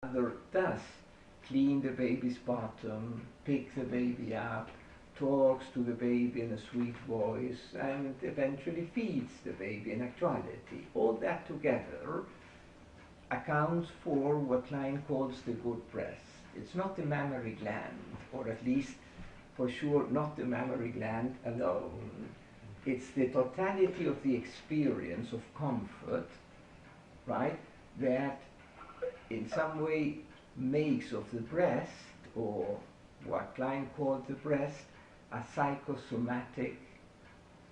mother does clean the baby's bottom, pick the baby up, talks to the baby in a sweet voice, and eventually feeds the baby in actuality. All that together accounts for what Klein calls the good breast. It's not the mammary gland, or at least for sure not the mammary gland alone. It's the totality of the experience of comfort, right, that in some way makes of the breast, or what Klein called the breast, a psychosomatic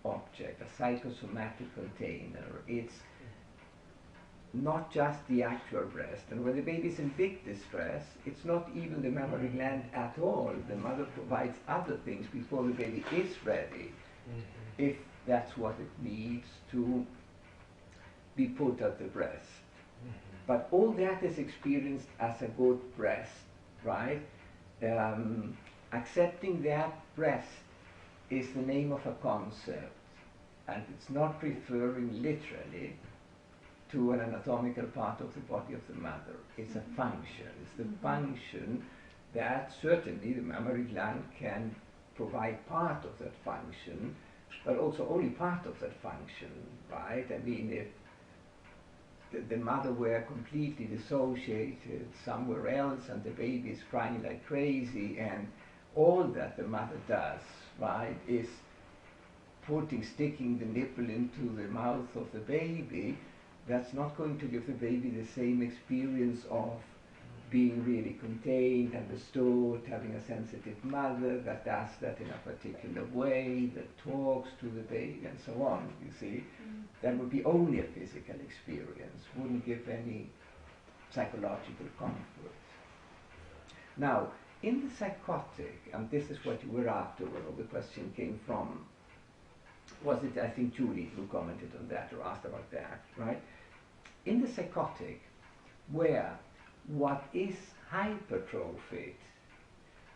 object, a psychosomatic container. It's not just the actual breast. And when the baby is in big distress, it's not even the mammary gland at all. The mother provides other things before the baby is ready, if that's what it needs to be put at the breast. But all that is experienced as a good breast, right? Accepting that breast is the name of a concept, and it's not referring literally to an anatomical part of the body of the mother. It's a function. It's the function that certainly the mammary gland can provide part of that function, but also only part of that function, right? I mean, if the mother were completely dissociated somewhere else and the baby is crying like crazy, and all that the mother does, right, is sticking the nipple into the mouth of the baby, that's not going to give the baby the same experience of being really contained, understood, having a sensitive mother that does that in a particular way, that talks to the baby and so on, you see. That would be only a physical experience, wouldn't give any psychological comfort. Now, in the psychotic, and this is what you were after, where the question came from, was it, I think, Julie who commented on that or asked about that, right? In the psychotic, where what is hypertrophied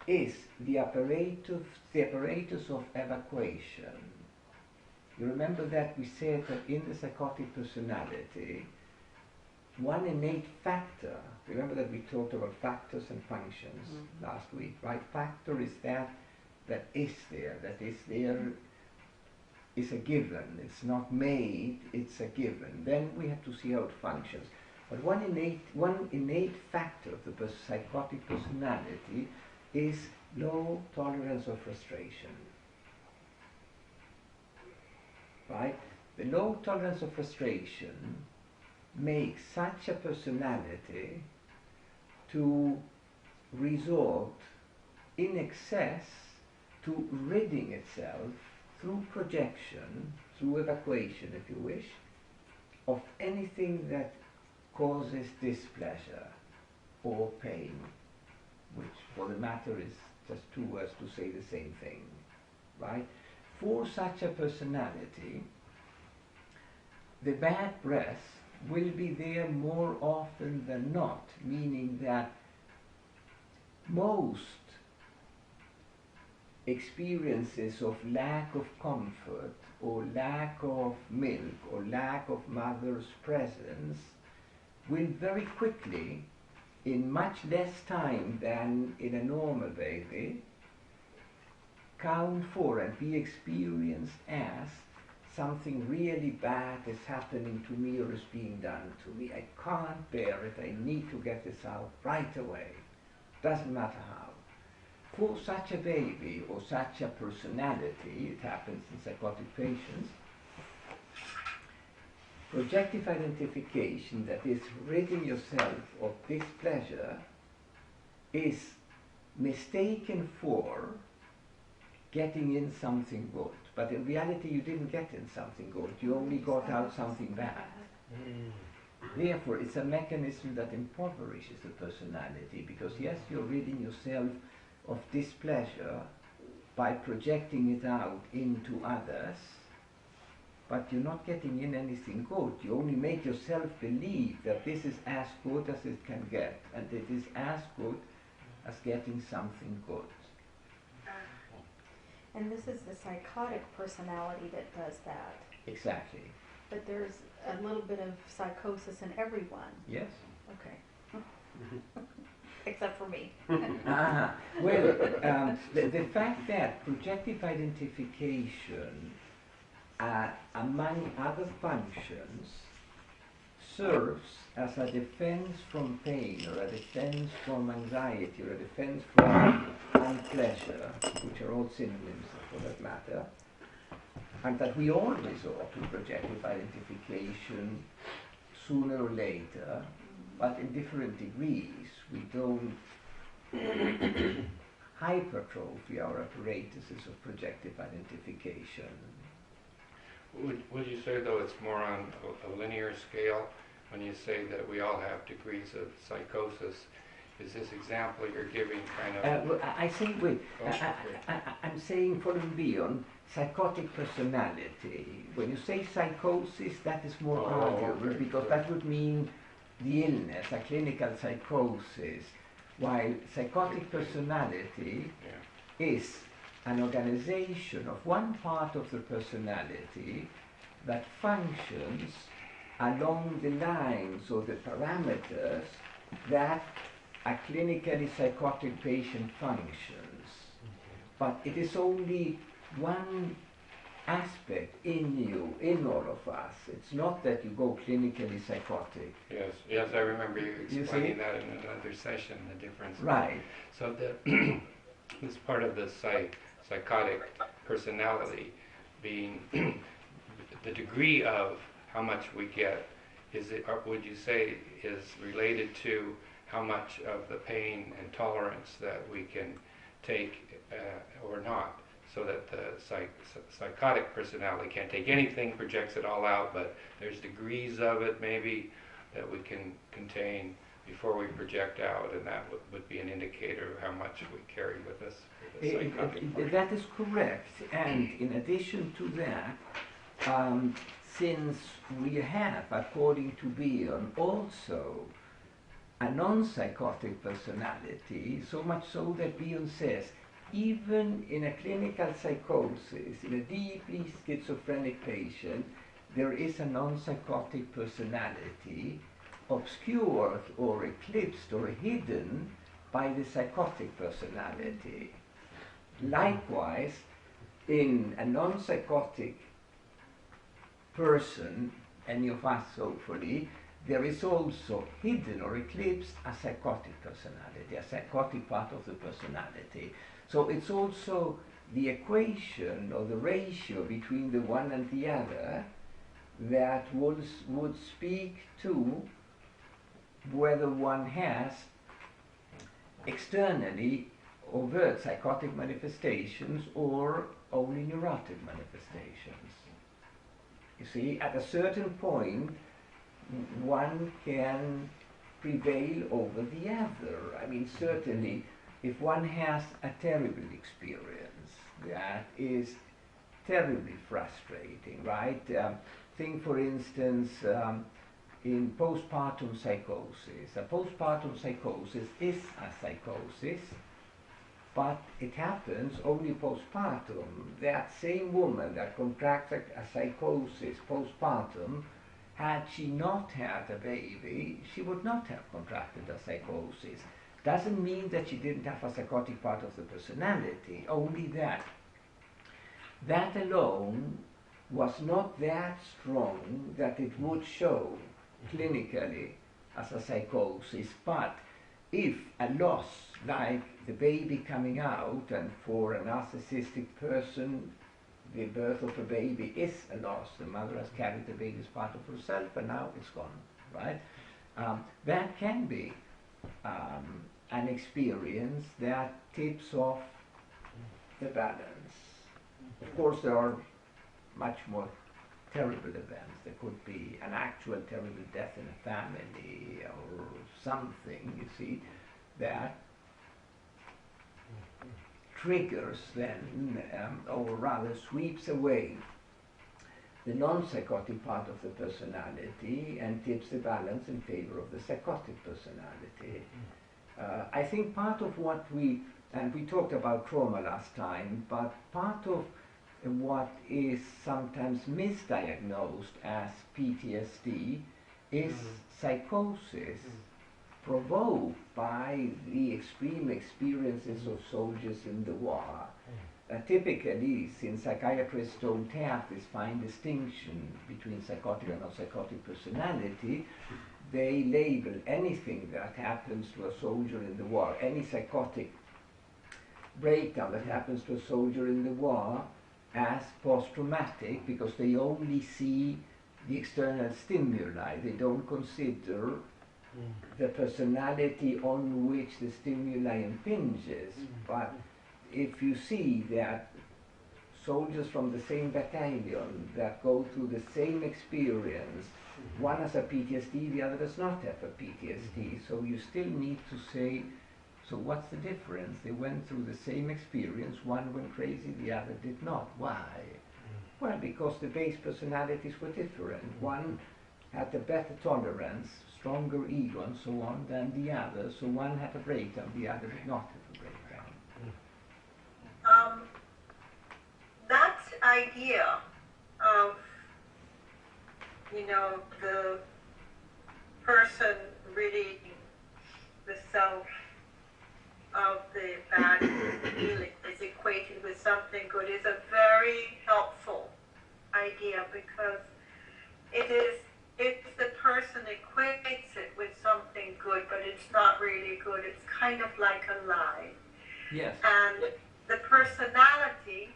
is the apparatus of evacuation. You remember that we said that in the psychotic personality, one innate factor, remember that we talked about factors and functions last week, right? Factor is that is there, is a given. It's not made, it's a given. Then we have to see how it functions. But one innate factor of the psychotic personality is low tolerance of frustration. Right? The low tolerance of frustration makes such a personality to resort in excess to ridding itself through projection, through evacuation if you wish, of anything that causes displeasure or pain, which for the matter is just two words to say the same thing, right? For such a personality, the bad breath will be there more often than not, meaning that most experiences of lack of comfort or lack of milk or lack of mother's presence will very quickly, in much less time than in a normal baby, count for and be experienced as something really bad is happening to me or is being done to me. I can't bear it. I need to get this out right away. Doesn't matter how. For such a baby or such a personality, it happens in psychotic patients, projective identification, that is ridding yourself of displeasure, is mistaken for getting in something good. But in reality you didn't get in something good, you only got out something bad. Therefore it's a mechanism that impoverishes the personality, because yes, you're ridding yourself of displeasure by projecting it out into others, but you're not getting in anything good. You only make yourself believe that this is as good as it can get, and it is as good as getting something good. And this is the psychotic personality that does that. Exactly. But there's a little bit of psychosis in everyone. Yes. Okay. except for me. Well, the fact that projective identification, among other functions, serves as a defense from pain, or a defense from anxiety, or a defense from unpleasure, which are all synonyms for that matter, and that we all resort to projective identification sooner or later, but in different degrees. We don't hypertrophy our apparatuses of projective identification. Would you say, though, it's more on a linear scale when you say that we all have degrees of psychosis? Is this example you're giving kind of... Well, I say, wait, I'm saying, following Bion, psychotic personality. When you say psychosis, that is more arguable, okay. because that would mean the illness, a clinical psychosis, while psychotic personality is an organization of one part of the personality that functions along the lines or the parameters that a clinically psychotic patient functions. But it is only one aspect in you, in all of us. It's not that you go clinically psychotic. Yes, I remember you explaining that in another session, the difference. Right. So this part of the psychotic personality being the degree of how much we get, is it, or would you say, is related to how much of the pain and tolerance that we can take or not, so that the psychotic personality can't take anything, projects it all out, but there's degrees of it maybe that we can contain before we project out, and that would be an indicator of how much we carry with us. That is correct, and in addition to that, since we have, according to Bion, also a non-psychotic personality, so much so that Bion says, even in a clinical psychosis, in a deeply schizophrenic patient, there is a non-psychotic personality obscured or eclipsed or hidden by the psychotic personality. Likewise, in a non-psychotic person, any of us hopefully, there is also hidden or eclipsed a psychotic personality, a psychotic part of the personality. So it's also the equation or the ratio between the one and the other that would speak to whether one has externally overt psychotic manifestations or only neurotic manifestations. You see, at a certain point, one can prevail over the other. I mean, certainly, if one has a terrible experience that is terribly frustrating, right? Think, for instance, in postpartum psychosis. A postpartum psychosis is a psychosis, but it happens only postpartum. That same woman that contracts a psychosis postpartum, had she not had a baby, she would not have contracted a psychosis. Doesn't mean that she didn't have a psychotic part of the personality, only that. That alone was not that strong that it would show clinically as a psychosis, but if a loss like the baby coming out, and for a narcissistic person the birth of a baby is a loss, the mother has carried the baby as part of herself and now it's gone, right? That can be an experience that tips off the balance. Of course, there are much more terrible events. There could be an actual terrible death in a family or something, you see, that triggers then, or rather sweeps away the non-psychotic part of the personality and tips the balance in favor of the psychotic personality. I think part of what we talked about trauma last time, but part of what is sometimes misdiagnosed as PTSD is psychosis provoked by the extreme experiences of soldiers in the war. Typically, since psychiatrists don't have this fine distinction between psychotic and non-psychotic personality, they label anything that happens to a soldier in the war, any psychotic breakdown that happens to a soldier in the war, as post-traumatic, because they only see the external stimuli. They don't consider the personality on which the stimuli impinges. But if you see that soldiers from the same battalion that go through the same experience, one has a PTSD, the other does not have a PTSD, so you still need to say, so what's the difference? They went through the same experience, one went crazy, the other did not. Why? Well, because the base personalities were different. One had a better tolerance, stronger ego and so on than the other, so one had a breakdown, the other did not have a breakdown. That idea of, the person reading the self of the bad feeling is equated with something good is a very helpful idea, because if the person equates it with something good, but it's not really good, it's kind of like a lie. Yes. And the personality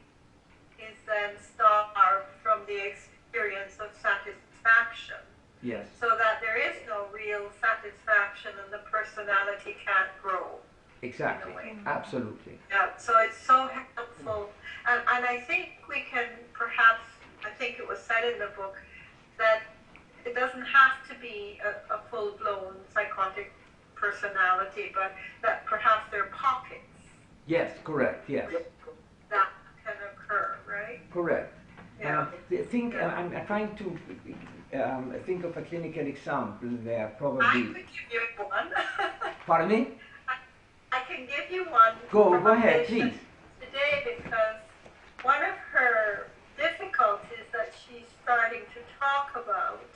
is then starved from the experience of satisfaction. Yes. So that there is no real satisfaction and the personality can't grow. Exactly. Absolutely. Yeah, so it's so helpful. And I think we can perhaps, I think it was said in the book, that it doesn't have to be a full-blown psychotic personality, but that perhaps there are pockets. Yes, correct, yes. That can occur, right? Correct. Yeah. I'm trying to think of a clinical example there, probably. I could give you one. Pardon me? I can give you one. Go from a ahead, patient please. Today, because one of her difficulties that she's starting to talk about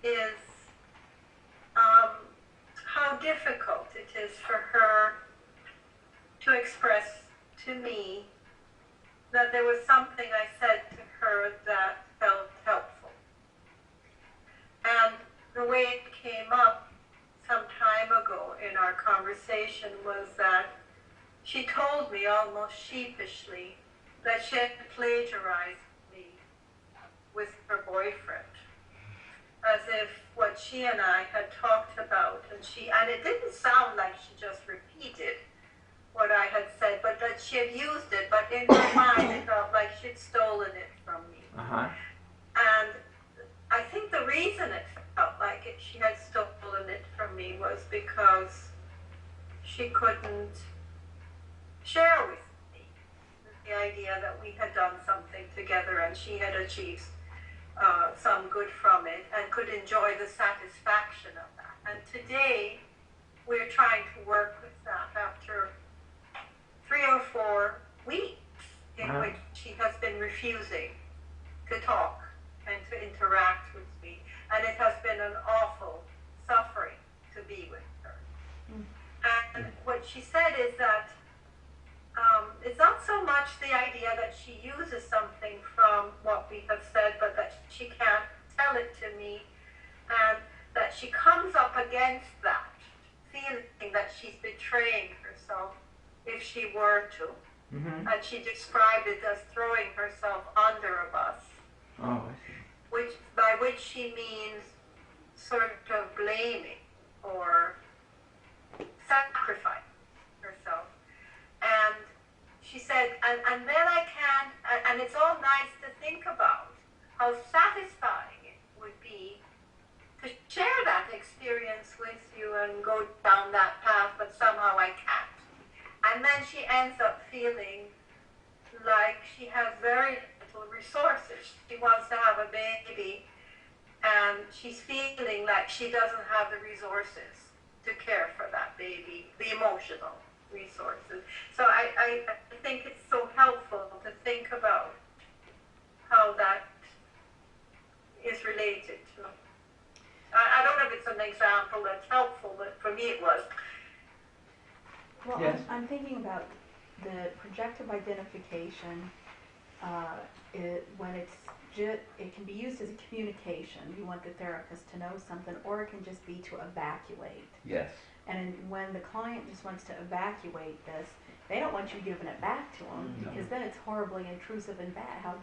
is how difficult it is for her to express to me that there was something I said to her that felt helpful. And the way it came up some time ago in our conversation was that she told me almost sheepishly that she had plagiarized me with her boyfriend, as if what she and I had talked about, and it didn't sound like she just repeated what I had said, but that she had used it, but in her mind it felt like she'd stolen it from me. Uh-huh. And I think the reason it felt like she had stolen it from me was because she couldn't share with me the idea that we had done something together and she had achieved some good from it and could enjoy the satisfaction of that. And today we're trying to work with that after 3 or 4 weeks in which she has been refusing to talk and to interact with me. And it has been an awful suffering to be with her. And what she said is that it's not so much the idea that she uses something from what we have said, but that she can't tell it to me, and that she comes up against that, feeling that she's betraying herself if she were to. Mm-hmm. And she described it as throwing herself under a bus. Oh, I see. By which she means sort of blaming or sacrificing herself. And she said, and then I can't, and it's all nice to think about how satisfying it would be to share that experience with you and go down that path, but somehow I can't. And then she ends up feeling like she has very little resources. She wants to have a baby, and she's feeling like she doesn't have the resources to care for that baby, the emotional resources. So I think it's so helpful to think about how that is related to. I don't know if it's an example that's helpful, but for me it was. Well, Yes. I'm thinking about the projective identification. When it can be used as a communication. You want the therapist to know something, or it can just be to evacuate. Yes. And when the client just wants to evacuate this, they don't want you giving it back to them, No. because then it's horribly intrusive and bad. How